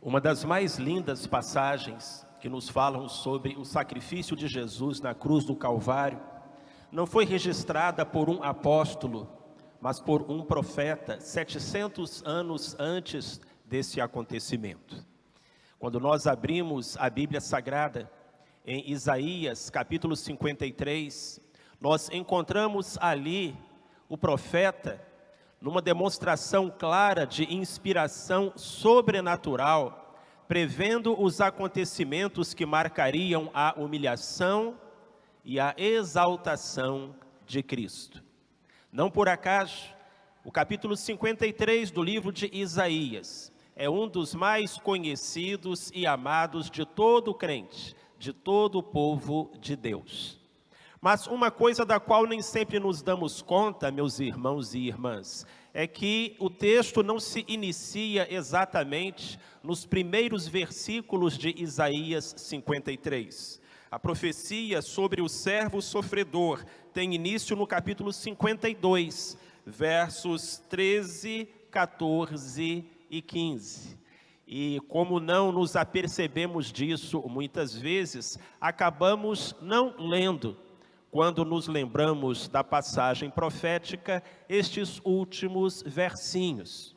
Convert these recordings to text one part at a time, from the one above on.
Uma das mais lindas passagens que nos falam sobre o sacrifício de Jesus na cruz do Calvário não foi registrada por um apóstolo, mas por um profeta, 700 anos antes desse acontecimento. Quando nós abrimos a Bíblia Sagrada, em Isaías, capítulo 53, nós encontramos ali o profeta numa demonstração clara de inspiração sobrenatural, prevendo os acontecimentos que marcariam a humilhação e a exaltação de Cristo. Não por acaso, o capítulo 53 do livro de Isaías é um dos mais conhecidos e amados de todo crente, de todo o povo de Deus. Mas uma coisa da qual nem sempre nos damos conta, meus irmãos e irmãs, é que o texto não se inicia exatamente nos primeiros versículos de Isaías 53. A profecia sobre o servo sofredor tem início no capítulo 52, versos 13, 14 e 15. E como não nos apercebemos disso muitas vezes, acabamos não lendo, quando nos lembramos da passagem profética, estes últimos versinhos.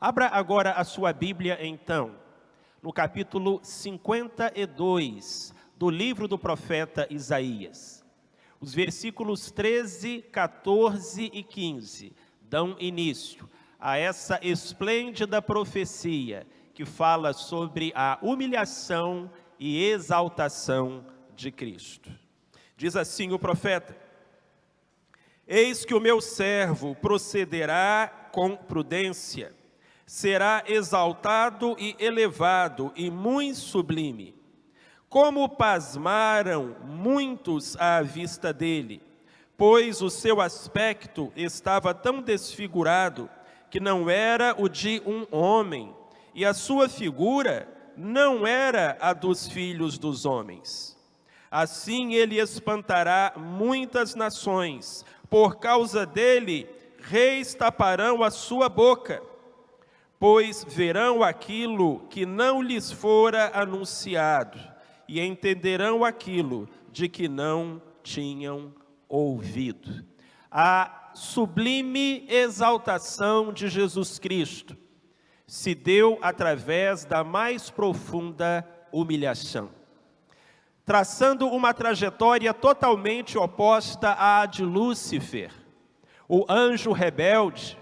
Abra agora a sua Bíblia, então, no capítulo 52 do livro do profeta Isaías. Os versículos 13, 14 e 15 dão início a essa esplêndida profecia que fala sobre a humilhação e exaltação de Cristo. Diz assim o profeta: eis que o meu servo procederá com prudência, será exaltado e elevado e muito sublime. Como pasmaram muitos à vista dele, pois o seu aspecto estava tão desfigurado que não era o de um homem, e a sua figura não era a dos filhos dos homens. Assim ele espantará muitas nações, por causa dele reis taparão a sua boca, pois verão aquilo que não lhes fora anunciado, e entenderão aquilo de que não tinham ouvido. A sublime exaltação de Jesus Cristo se deu através da mais profunda humilhação, traçando uma trajetória totalmente oposta à de Lúcifer, o anjo rebelde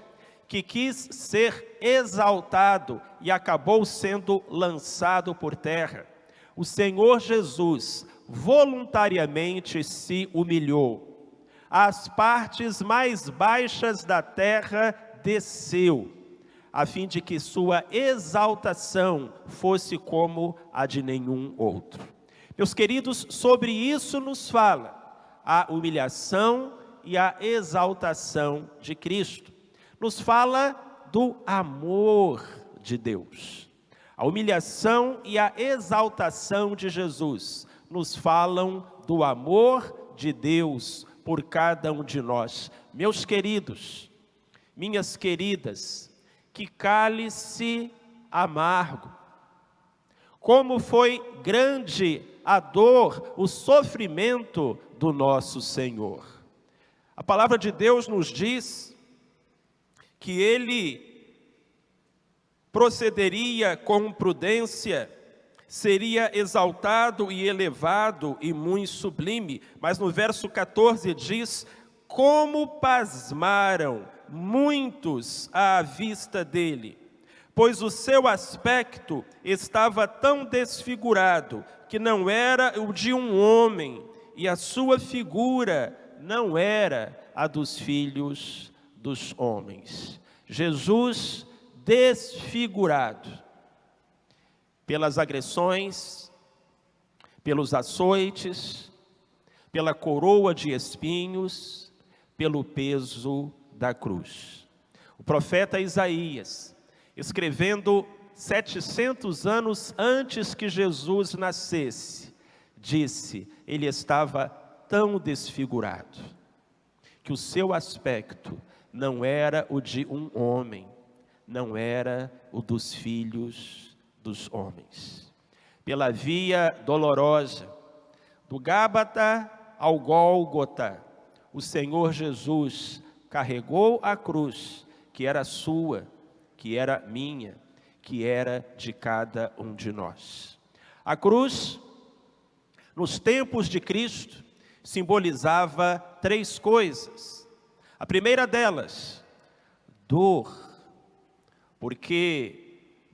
que quis ser exaltado e acabou sendo lançado por terra. O Senhor Jesus voluntariamente se humilhou. Às partes mais baixas da terra desceu, a fim de que sua exaltação fosse como a de nenhum outro. Meus queridos, sobre isso nos fala a humilhação e a exaltação de Cristo. Nos fala do amor de Deus. A humilhação e a exaltação de Jesus nos falam do amor de Deus por cada um de nós. Meus queridos, minhas queridas, que cálice amargo. Como foi grande a dor, o sofrimento do nosso Senhor. A palavra de Deus nos diz que ele procederia com prudência, seria exaltado e elevado e muito sublime. Mas no verso 14 diz: como pasmaram muitos à vista dele, pois o seu aspecto estava tão desfigurado que não era o de um homem, e a sua figura não era a dos filhos dos homens. Jesus desfigurado pelas agressões, pelos açoites, pela coroa de espinhos, pelo peso da cruz. O profeta Isaías, escrevendo 700 anos antes que Jesus nascesse, disse: ele estava tão desfigurado, que o seu aspecto não era o de um homem, não era o dos filhos dos homens. Pela via dolorosa, do Gábata ao Gólgota, o Senhor Jesus carregou a cruz, que era sua, que era minha, que era de cada um de nós. A cruz, nos tempos de Cristo, simbolizava 3 coisas. A primeira delas, dor, porque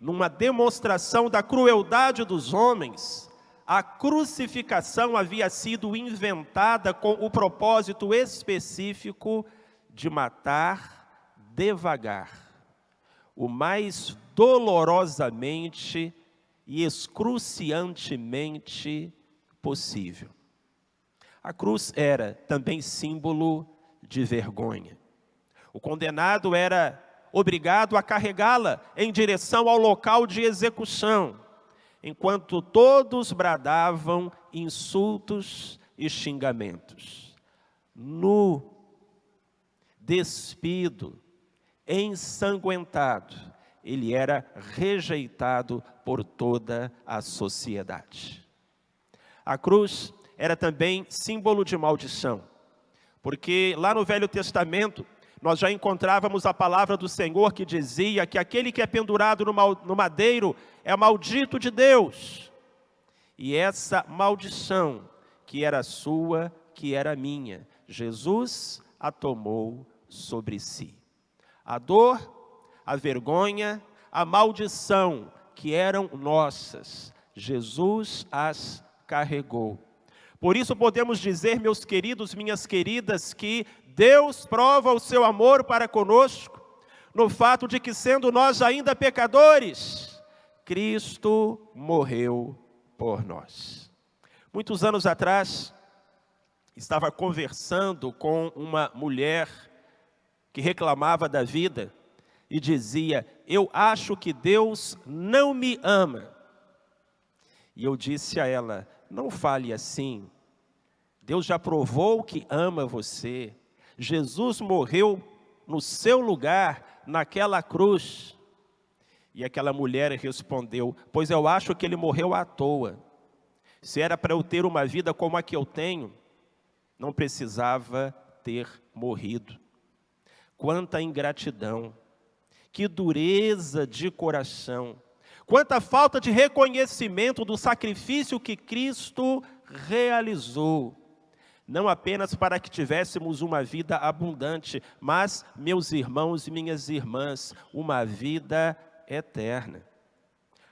numa demonstração da crueldade dos homens, a crucificação havia sido inventada com o propósito específico de matar devagar, o mais dolorosamente e excruciantemente possível. A cruz era também símbolo de vergonha. O condenado era obrigado a carregá-la em direção ao local de execução, enquanto todos bradavam insultos e xingamentos. Nu, despido, ensanguentado, ele era rejeitado por toda a sociedade. A cruz era também símbolo de maldição, porque lá no Velho Testamento nós já encontrávamos a palavra do Senhor que dizia que aquele que é pendurado no madeiro é maldito de Deus. E essa maldição, que era sua, que era minha, Jesus a tomou sobre si. A dor, a vergonha, a maldição que eram nossas, Jesus as carregou. Por isso podemos dizer, meus queridos, minhas queridas, que Deus prova o seu amor para conosco, no fato de que, sendo nós ainda pecadores, Cristo morreu por nós. Muitos anos atrás, estava conversando com uma mulher que reclamava da vida e dizia: eu acho que Deus não me ama. E eu disse a ela: não fale assim, Deus já provou que ama você. Jesus morreu no seu lugar, naquela cruz. E aquela mulher respondeu: pois eu acho que ele morreu à toa. Se era para eu ter uma vida como a que eu tenho, não precisava ter morrido. Quanta ingratidão, que dureza de coração, quanta falta de reconhecimento do sacrifício que Cristo realizou. Não apenas para que tivéssemos uma vida abundante, mas, meus irmãos e minhas irmãs, uma vida eterna.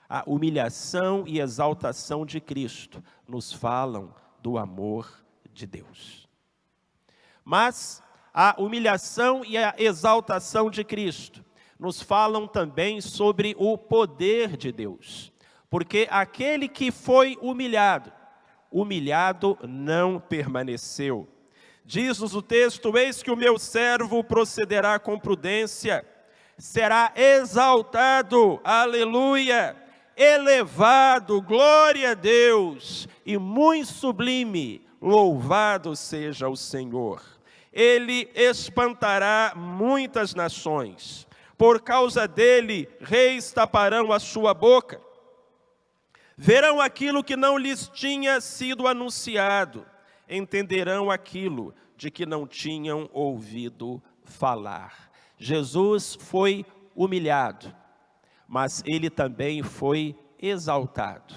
A humilhação e exaltação de Cristo nos falam do amor de Deus. Mas a humilhação e a exaltação de Cristo nos falam também sobre o poder de Deus. Porque aquele que foi humilhado não permaneceu. Diz-nos o texto: eis que o meu servo procederá com prudência, será exaltado, aleluia, elevado, glória a Deus, e muito sublime, louvado seja o Senhor. Ele espantará muitas nações, por causa dele reis taparão a sua boca. Verão aquilo que não lhes tinha sido anunciado, entenderão aquilo de que não tinham ouvido falar. Jesus foi humilhado, mas ele também foi exaltado.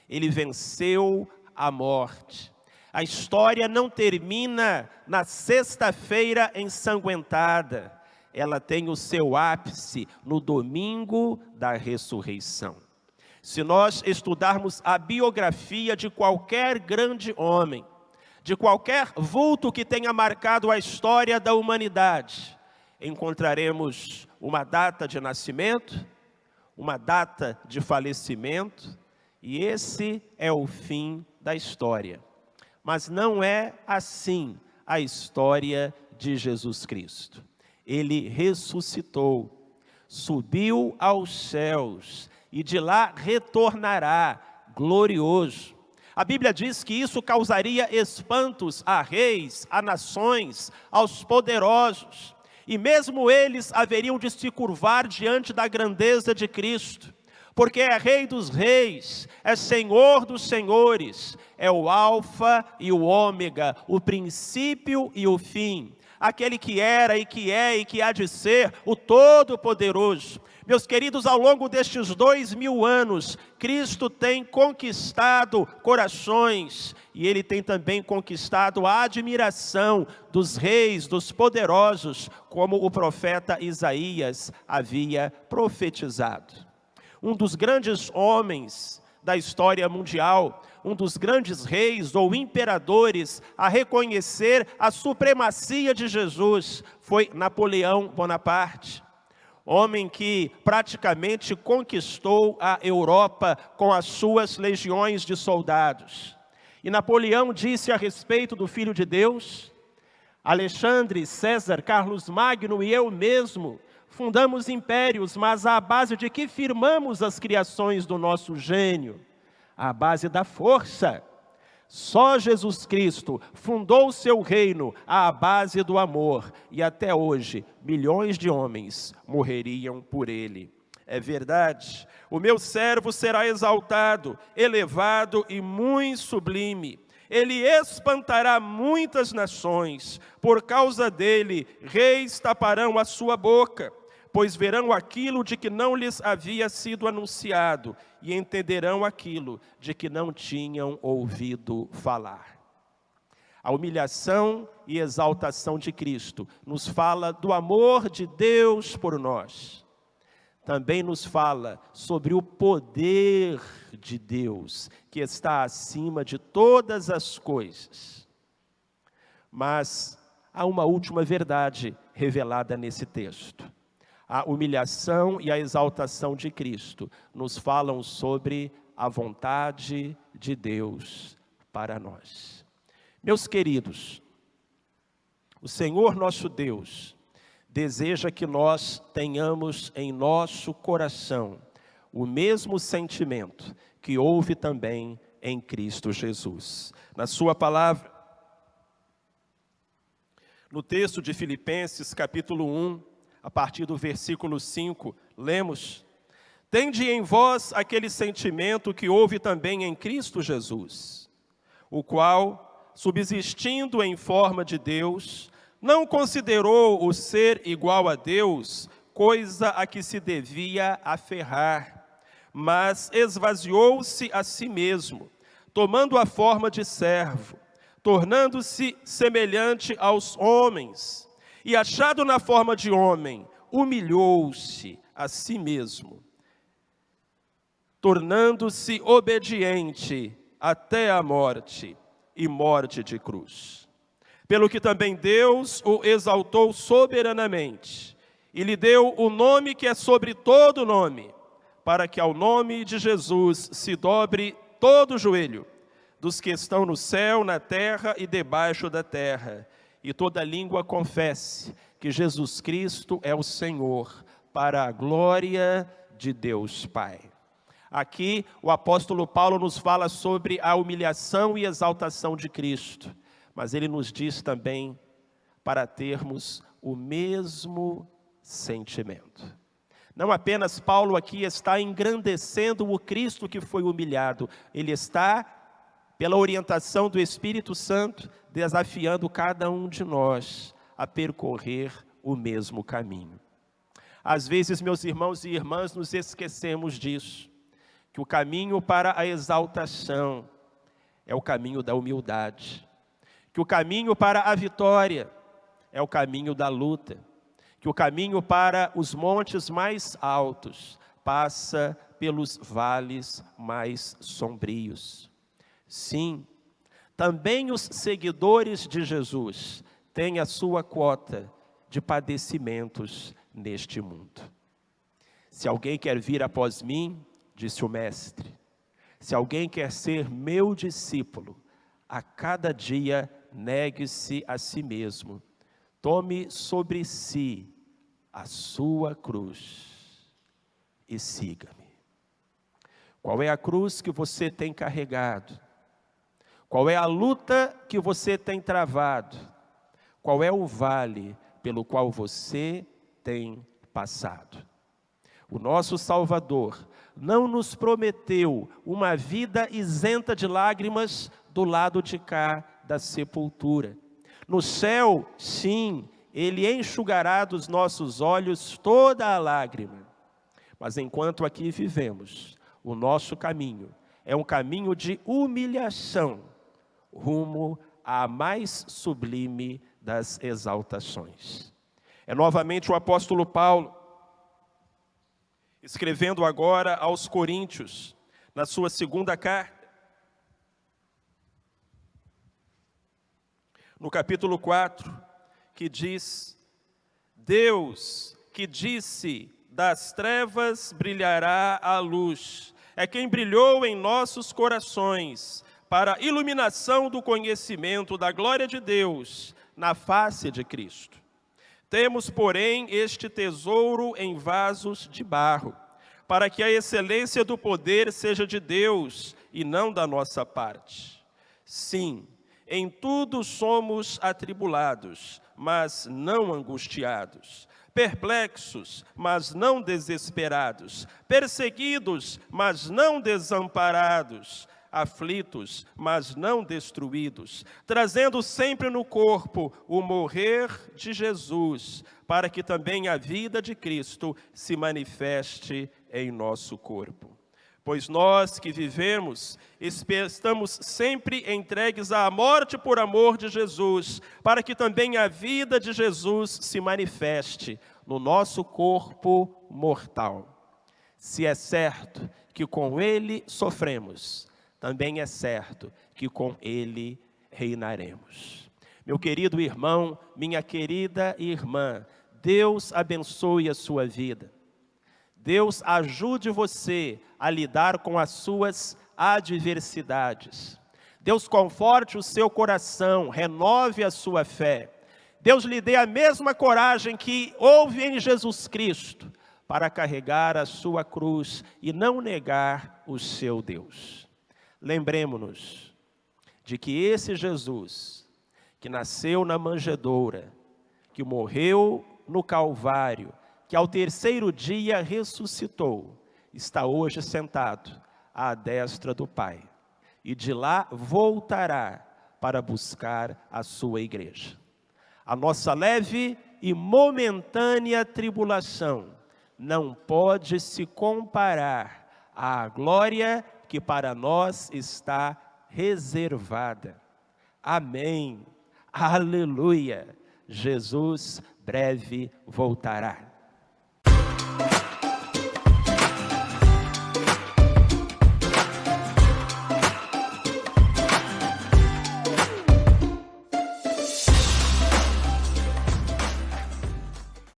Ele venceu a morte. A história não termina na sexta-feira ensanguentada. Ela tem o seu ápice no domingo da ressurreição. Se nós estudarmos a biografia de qualquer grande homem, de qualquer vulto que tenha marcado a história da humanidade, encontraremos uma data de nascimento, uma data de falecimento, e esse é o fim da história. Mas não é assim a história de Jesus Cristo. Ele ressuscitou, subiu aos céus, e de lá retornará glorioso. A Bíblia diz que isso causaria espantos a reis, a nações, aos poderosos. E mesmo eles haveriam de se curvar diante da grandeza de Cristo. porque é Rei dos reis, é Senhor dos senhores, é o Alfa e o Ômega, o princípio e o fim, aquele que era e que é e que há de ser, o Todo-Poderoso. Meus queridos, ao longo destes 2000 anos, Cristo tem conquistado corações, e Ele tem também conquistado a admiração dos reis, dos poderosos, como o profeta Isaías havia profetizado. Um dos grandes homens da história mundial, um dos grandes reis ou imperadores a reconhecer a supremacia de Jesus, foi Napoleão Bonaparte. Homem que praticamente conquistou a Europa com as suas legiões de soldados. E Napoleão disse a respeito do Filho de Deus: Alexandre, César, Carlos Magno e eu mesmo fundamos impérios, mas à base de que firmamos as criações do nosso gênio? À base da força. Só Jesus Cristo fundou o seu reino à base do amor, e até hoje milhões de homens morreriam por ele. É verdade, o meu servo será exaltado, elevado e muito sublime. Ele espantará muitas nações, por causa dele reis taparão a sua boca, pois verão aquilo de que não lhes havia sido anunciado, e entenderão aquilo de que não tinham ouvido falar. A humilhação e exaltação de Cristo nos fala do amor de Deus por nós. Também nos fala sobre o poder de Deus, que está acima de todas as coisas. Mas há uma última verdade revelada nesse texto. A humilhação e a exaltação de Cristo nos falam sobre a vontade de Deus para nós. Meus queridos, o Senhor nosso Deus deseja que nós tenhamos em nosso coração o mesmo sentimento que houve também em Cristo Jesus. Na sua palavra, no texto de Filipenses, capítulo 1, a partir do versículo 5, lemos: tende em vós aquele sentimento que houve também em Cristo Jesus, o qual, subsistindo em forma de Deus, não considerou o ser igual a Deus coisa a que se devia aferrar, mas esvaziou-se a si mesmo, tomando a forma de servo, tornando-se semelhante aos homens, e achado na forma de homem, humilhou-se a si mesmo, tornando-se obediente até a morte, e morte de cruz. Pelo que também Deus o exaltou soberanamente, e lhe deu o nome que é sobre todo nome, para que ao nome de Jesus se dobre todo o joelho, dos que estão no céu, na terra e debaixo da terra, e toda língua confesse que Jesus Cristo é o Senhor, para a glória de Deus Pai. Aqui o apóstolo Paulo nos fala sobre a humilhação e exaltação de Cristo, mas ele nos diz também para termos o mesmo sentimento. Não apenas Paulo aqui está engrandecendo o Cristo que foi humilhado, ele está, pela orientação do Espírito Santo, desafiando cada um de nós a percorrer o mesmo caminho. Às vezes, meus irmãos e irmãs, nos esquecemos disso, que o caminho para a exaltação é o caminho da humildade, que o caminho para a vitória é o caminho da luta, que o caminho para os montes mais altos passa pelos vales mais sombrios. Sim, também os seguidores de Jesus têm a sua quota de padecimentos neste mundo. Se alguém quer vir após mim, disse o Mestre, se alguém quer ser meu discípulo, a cada dia negue-se a si mesmo, tome sobre si a sua cruz e siga-me. Qual é a cruz que você tem carregado? Qual é a luta que você tem travado? Qual é o vale pelo qual você tem passado? O nosso Salvador não nos prometeu uma vida isenta de lágrimas do lado de cá da sepultura. No céu, sim, Ele enxugará dos nossos olhos toda a lágrima. Mas enquanto aqui vivemos, o nosso caminho é um caminho de humilhação, rumo à mais sublime das exaltações. É novamente o apóstolo Paulo, escrevendo agora aos Coríntios, na sua segunda carta, no capítulo 4, que diz: Deus que disse, das trevas brilhará a luz, é quem brilhou em nossos corações, para a iluminação do conhecimento da glória de Deus, na face de Cristo. Temos, porém, este tesouro em vasos de barro, para que a excelência do poder seja de Deus e não da nossa parte. Sim, em tudo somos atribulados, mas não angustiados, perplexos, mas não desesperados, perseguidos, mas não desamparados, aflitos, mas não destruídos, trazendo sempre no corpo o morrer de Jesus, para que também a vida de Cristo se manifeste em nosso corpo. Pois nós que vivemos, estamos sempre entregues à morte por amor de Jesus, para que também a vida de Jesus se manifeste no nosso corpo mortal. Se é certo que com Ele sofremos, também é certo que com Ele reinaremos. Meu querido irmão, minha querida irmã, Deus abençoe a sua vida. Deus ajude você a lidar com as suas adversidades. Deus conforte o seu coração, renove a sua fé. Deus lhe dê a mesma coragem que houve em Jesus Cristo para carregar a sua cruz e não negar o seu Deus. Lembremos-nos de que esse Jesus, que nasceu na manjedoura, que morreu no Calvário, que ao terceiro dia ressuscitou, está hoje sentado à destra do Pai, e de lá voltará para buscar a sua igreja. A nossa leve e momentânea tribulação não pode se comparar à glória que para nós está reservada. Amém. Aleluia. Jesus breve voltará.